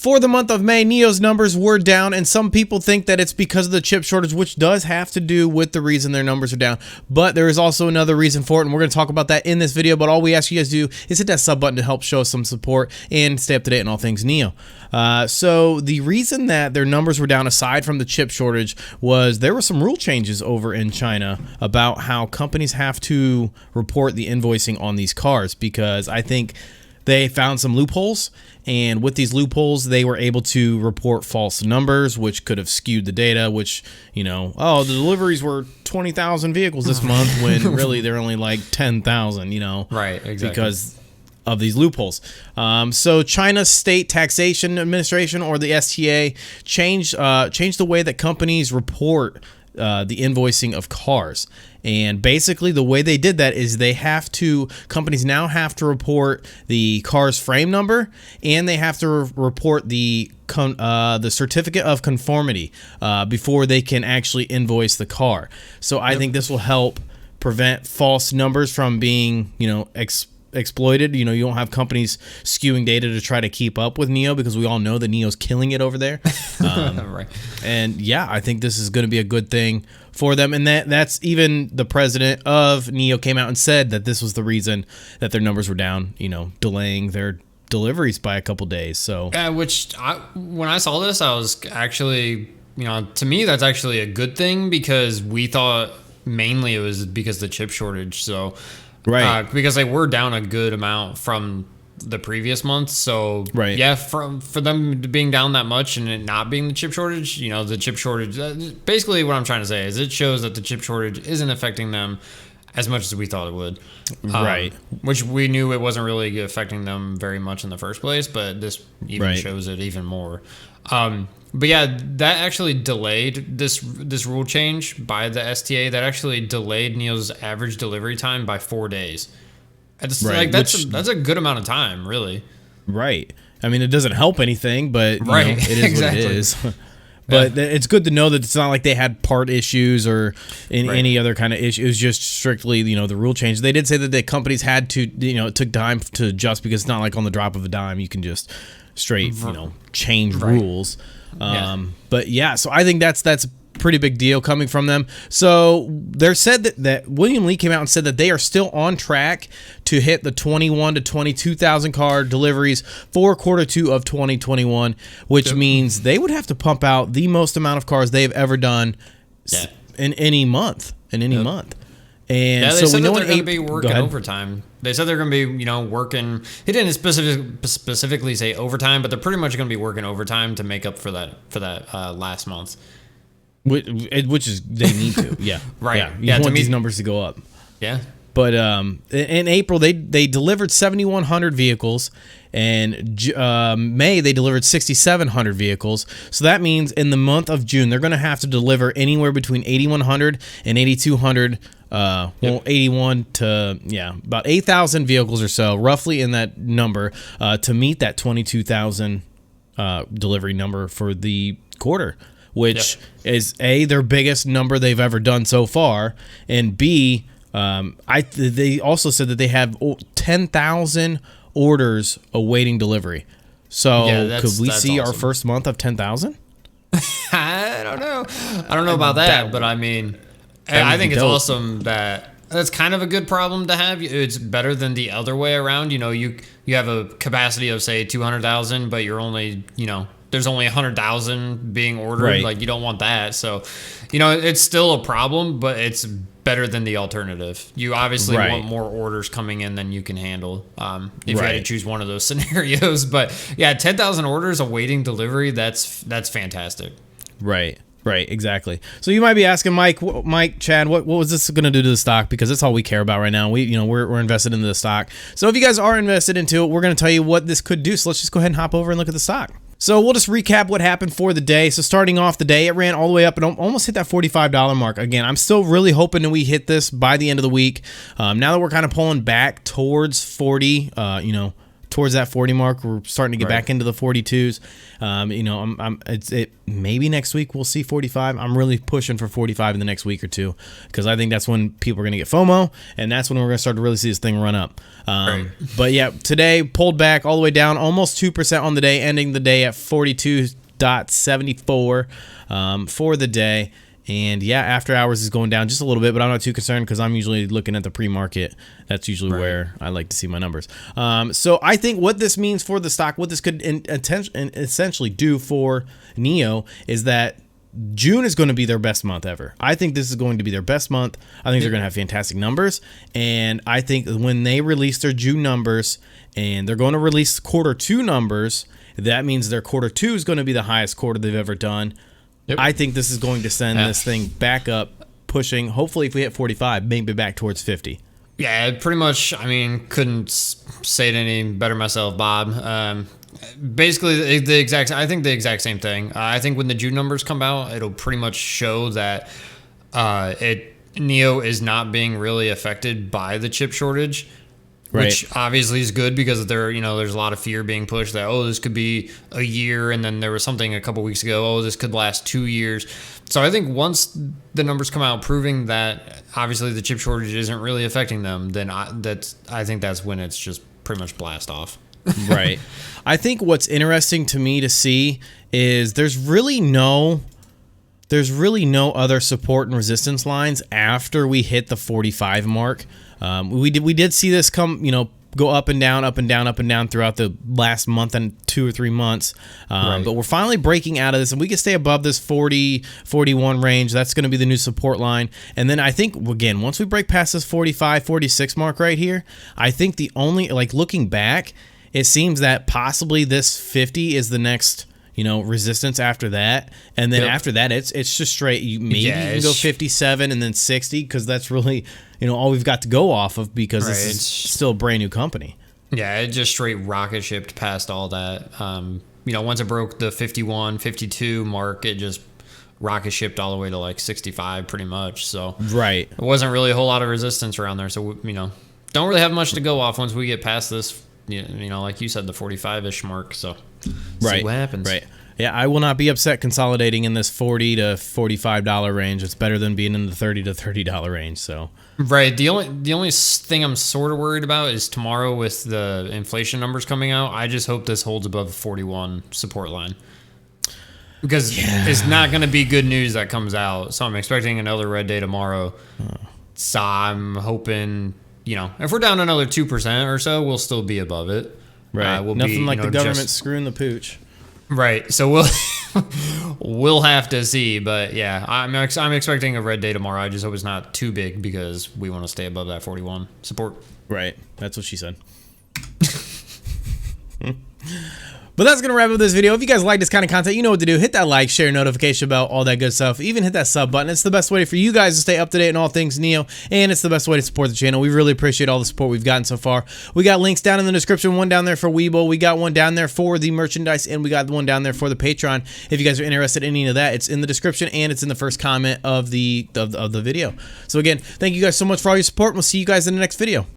For the month of May, NIO's numbers were down, and some people think that it's because of the chip shortage, which does have to do with the reason their numbers are down. But there is also another reason for it, and we're going to talk about that in this video. But all we ask you guys to do is hit that sub button to help show us some support and stay up to date on all things NIO. So the reason that their numbers were down, aside from the chip shortage, was there were some rule changes over in China about how companies have to report the invoicing on these cars, because I think they found some loopholes, and with these loopholes, they were able to report false numbers, which could have skewed the data, which, you know, oh, the deliveries were 20,000 vehicles this month when really they're only like 10,000, you know. Right, exactly. Because of these loopholes. So China's State Taxation Administration, or the STA, changed the way that companies report the invoicing of cars. And basically the way they did that is companies now have to report the car's frame number, and they have to report the certificate of conformity before they can actually invoice the car. So I think this will help prevent false numbers from being, you know, exploited. You know, you don't have companies skewing data to try to keep up with NIO, because we all know that NIO's killing it over there. Right. And yeah, I think this is going to be a good thing for them. And that's even the president of NIO came out and said that this was the reason that their numbers were down, you know, delaying their deliveries by a couple days. So when I saw this, I was actually, you know, to me, that's actually a good thing, because we thought mainly it was because of the chip shortage. So right, because they were down a good amount from the previous month. So right, yeah, for them being down that much and it not being the chip shortage, you know, the chip shortage, basically what I'm trying to say is it shows that the chip shortage isn't affecting them as much as we thought it would. Right. Which we knew it wasn't really affecting them very much in the first place, but this even shows it even more. But yeah, that actually delayed this rule change by the STA. That actually delayed NIO's average delivery time by 4 days. It's like that's a good amount of time, really. Right. I mean, it doesn't help anything, but you know, it is exactly. what it is. But it's good to know that it's not like they had part issues or any other kind of issue. It was just strictly, you know, the rule change. They did say that the companies had to, you know, it took time to adjust, because it's not like on the drop of a dime you can just straight, you know, change rules. But yeah, so I think that's a pretty big deal coming from them. So they're said that William Li came out and said that they are still on track to hit the 21 to 22,000 car deliveries for Q2 of 2021, which means they would have to pump out the most amount of cars they've ever done in any month. And they so said we know that they're going to be working overtime. They said they're going to be, you know, working. He didn't specifically say overtime, but they're pretty much going to be working overtime to make up for that last month. Which is they need to, yeah, right. You want these numbers to go up, yeah. But in April they delivered 7,100 vehicles, and May they delivered 6,700 vehicles. So that means in the month of June they're going to have to deliver anywhere between 8,100 and 8,200. 81 to about 8,000 vehicles or so, roughly in that number, to meet that 22,000 delivery number for the quarter, which is A, their biggest number they've ever done so far, and B, they also said that they have 10,000 orders awaiting delivery. So could we see our first month of 10,000? I don't know about that, but I mean, I think it's awesome that that's kind of a good problem to have. It's better than the other way around. You know, you have a capacity of, say, 200,000, but you're only, you know, there's only 100,000 being ordered. Right. Like, you don't want that. So, you know, it's still a problem, but it's better than the alternative. You obviously want more orders coming in than you can handle, if you had to choose one of those scenarios. But yeah, 10,000 orders awaiting delivery, that's fantastic. Right, exactly. So you might be asking Mike, Chad, what was this going to do to the stock? Because that's all we care about right now. We're invested into the stock. So if you guys are invested into it, we're going to tell you what this could do. So let's just go ahead and hop over and look at the stock. So we'll just recap what happened for the day. So starting off the day, it ran all the way up and almost hit that $45 mark. Again, I'm still really hoping that we hit this by the end of the week. Now that we're kind of pulling back towards 40, towards that 40 mark. We're starting to get Right. back into the 42s. You know, maybe next week we'll see 45. I'm really pushing for 45 in the next week or two because I think that's when people are going to get FOMO, and that's when we're going to start to really see this thing run up. Right. But yeah, today pulled back all the way down, almost 2% on the day, ending the day at 42.74 for the day. And yeah, after hours is going down just a little bit, but I'm not too concerned because I'm usually looking at the pre-market. That's usually where I like to see my numbers. So I think what this means for the stock, what this could essentially do for NIO is that June is going to be their best month ever. I think this is going to be their best month. I think they're going to have fantastic numbers. And I think when they release their June numbers and they're going to release quarter 2 numbers, that means their quarter 2 is going to be the highest quarter they've ever done. Yep. I think this is going to send this thing back up, pushing, hopefully if we hit 45, maybe back towards 50. Yeah, pretty much. I mean, couldn't say it any better myself, Bob. Basically, I think the exact same thing. I think when the June numbers come out, it'll pretty much show that NIO is not being really affected by the chip shortage. Right. Which obviously is good because there's a lot of fear being pushed that, this could be a year, and then there was something a couple weeks ago, this could last 2 years. So I think once the numbers come out proving that obviously the chip shortage isn't really affecting them, then I think that's when it's just pretty much blast off. Right. I think what's interesting to me to see is there's really no other support and resistance lines after we hit the 45 mark. We did see this go up and down, up and down, up and down throughout the last month and 2 or 3 months. But we're finally breaking out of this, and we can stay above this 40, 41 range. That's going to be the new support line. And then I think, again, once we break past this 45, 46 mark right here, I think the only, looking back, it seems that possibly this 50 is the next resistance after that, and then after that it's just straight. You can go 57 and then 60 because that's really all we've got to go off of because this is still a brand new company. Yeah, it just straight rocket shipped past all that. Once it broke the 51, 52 mark, it just rocket shipped all the way to like 65 pretty much. So right, it wasn't really a whole lot of resistance around there. So don't really have much to go off once we get past this. Like you said, the 45-ish mark. So see what happens. Right. Yeah, I will not be upset consolidating in this $40 to $45 range. It's better than being in the $30 to $30 range. So right. The only thing I'm sort of worried about is tomorrow with the inflation numbers coming out. I just hope this holds above the 41 support line because it's not going to be good news that comes out. So I'm expecting another red day tomorrow. So I'm hoping. If we're down another 2% or so, we'll still be above it. Right. Nothing like the government screwing the pooch. Right. So we'll have to see. But yeah, I'm expecting a red day tomorrow. I just hope it's not too big because we want to stay above that 41 support. Right. That's what she said. But that's going to wrap up this video. If you guys like this kind of content, you know what to do. Hit that like, share, notification bell, all that good stuff. Even hit that sub button. It's the best way for you guys to stay up to date on all things NIO, and it's the best way to support the channel. We really appreciate all the support we've gotten so far. We got links down in the description, one down there for Webull. We got one down there for the merchandise, and we got one down there for the Patreon. If you guys are interested in any of that, it's in the description, and it's in the first comment of the video. So again, thank you guys so much for all your support, and we'll see you guys in the next video.